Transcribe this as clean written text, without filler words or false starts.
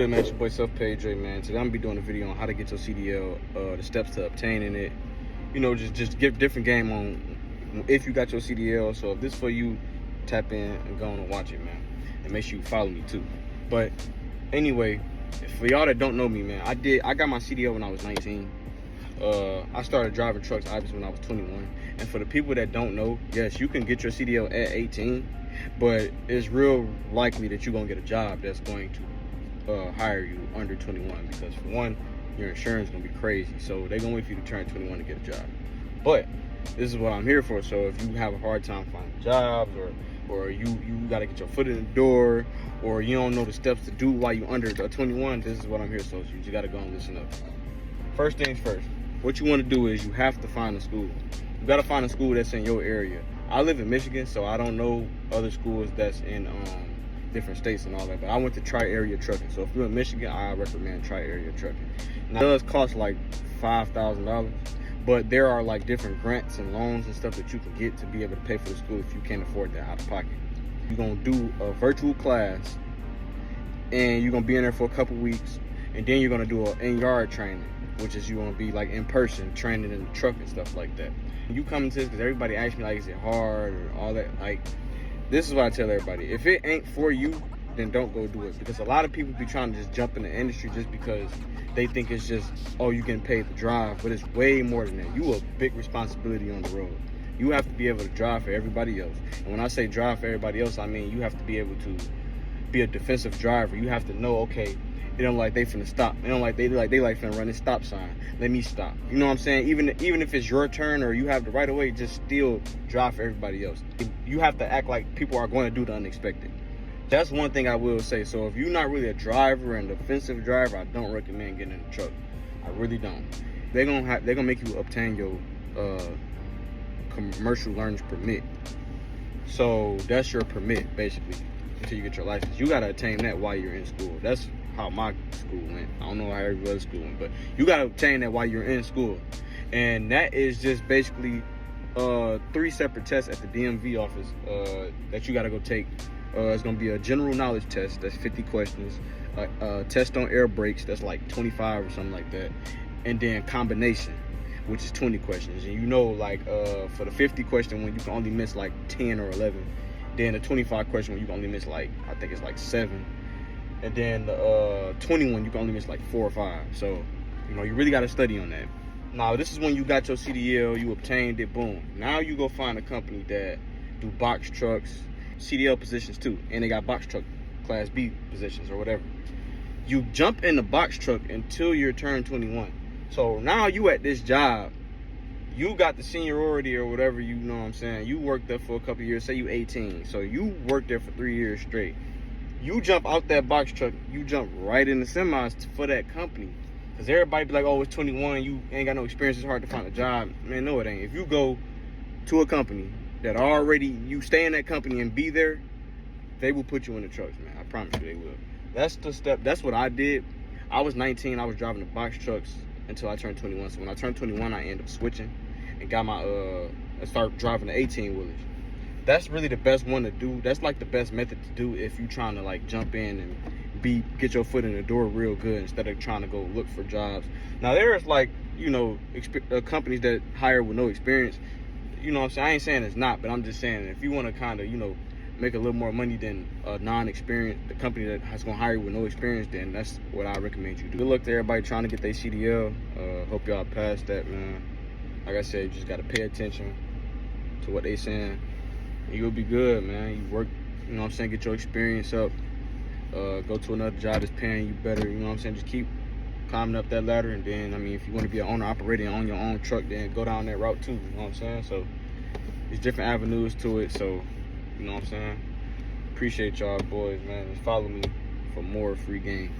Hey man, it's your boy Self Page Dre, man. Today I'm gonna be doing a video on how to get your CDL, the steps to obtaining it. You know, just give different game on if you got your CDL. So if this for you, tap in and go on and watch it, man. And make sure you follow me too. But anyway, for y'all that don't know me, man, I got my CDL when I was 19. I started driving trucks obviously when I was 21. And for the people that don't know, yes, you can get your CDL at 18, but it's real likely that you're gonna get a job that's going to hire you under 21, because for one, your insurance is gonna be crazy, so they're gonna wait for you to turn 21 to get a job. But this is what I'm here for. So if you have a hard time finding jobs, or you got to get your foot in the door, or you don't know the steps to do while you're under 21, this is what I'm here. So you just got to go and listen up. First things first, what you want to do is you have to find a school. You got to find a school that's in your area. I live in Michigan, so I don't know other schools that's in different states and all that, but I went to Tri-Area Trucking. So if you're in Michigan, I recommend Tri-Area Trucking. Now, it does cost like $5,000, but there are like different grants and loans and stuff that you can get to be able to pay for the school if you can't afford that out of pocket. You're gonna do a virtual class, and you're gonna be in there for a couple weeks, and then you're gonna do an in-yard training, which is you're gonna be like in person training in the truck and stuff like that. You come into this because everybody asks me like, is it hard or all that? Like, this is what I tell everybody: if it ain't for you, then don't go do it. Because a lot of people be trying to just jump in the industry just because they think it's just, oh, you getting paid to drive, but it's way more than that. You a big responsibility on the road. You have to be able to drive for everybody else. And when I say drive for everybody else, I mean you have to be able to be a defensive driver. You have to know, okay, they don't like they finna stop. They don't like they finna run this stop sign. Let me stop. You know what I'm saying? Even if it's your turn or you have the right of way, just still drive for everybody else. You have to act like people are going to do the unexpected. That's one thing I will say. So if you're not really a driver and defensive driver, I don't recommend getting in the truck. I really don't. They're gonna make you obtain your commercial learner's permit. So that's your permit basically until you get your license. You gotta obtain that while you're in school. That's how my school went. I don't know how every other school went, but you gotta obtain that while you're in school. And that is just basically 3 separate tests at the DMV office that you gotta go take. It's gonna be a general knowledge test, that's 50 questions, a test on air brakes, that's like 25 or something like that, and then combination, which is 20 questions. And you know, like for the 50 question when you can only miss like 10 or 11, then the 25 question when you can only miss like, I think it's like 7, and then the 21 you can only miss like 4 or 5. So you know, you really got to study on that. Now this is when you got your CDL, you obtained it, boom. Now you go find a company that do box trucks, CDL positions too, and they got box truck class B positions or whatever. You jump in the box truck until you're turned 21. So now you at this job, you got the seniority or whatever, you know what I'm saying. You worked there for a couple of years, say you 18, so you worked there for 3 years straight. You jump out that box truck, you jump right in the semis for that company. Because everybody be like, oh, it's 21, you ain't got no experience, it's hard to find a job. Man, no, it ain't. If you go to a company that already, you stay in that company and be there, they will put you in the trucks, man. I promise you they will. That's the step. That's what I did. I was 19, I was driving the box trucks until I turned 21. So when I turned 21, I ended up switching and got my I started driving the 18 wheelers. That's really the best one to do. That's like the best method to do if you're trying to like jump in and get your foot in the door real good instead of trying to go look for jobs. Now there's like, you know, companies that hire with no experience. You know what I'm saying? I ain't saying it's not, but I'm just saying if you want to kind of, you know, make a little more money than a non-experienced, the company that's going to hire you with no experience, then that's what I recommend you do. Good luck to everybody trying to get their CDL. Hope y'all pass that, man. Like I said, you just got to pay attention to what they saying. You'll be good, man. You work, you know what I'm saying, get your experience up. Go to another job that's paying you better, you know what I'm saying? Just keep climbing up that ladder, and then, I mean, if you want to be an owner operating on your own truck, then go down that route too, you know what I'm saying? So there's different avenues to it, so you know what I'm saying? Appreciate y'all boys, man. Just follow me for more free game.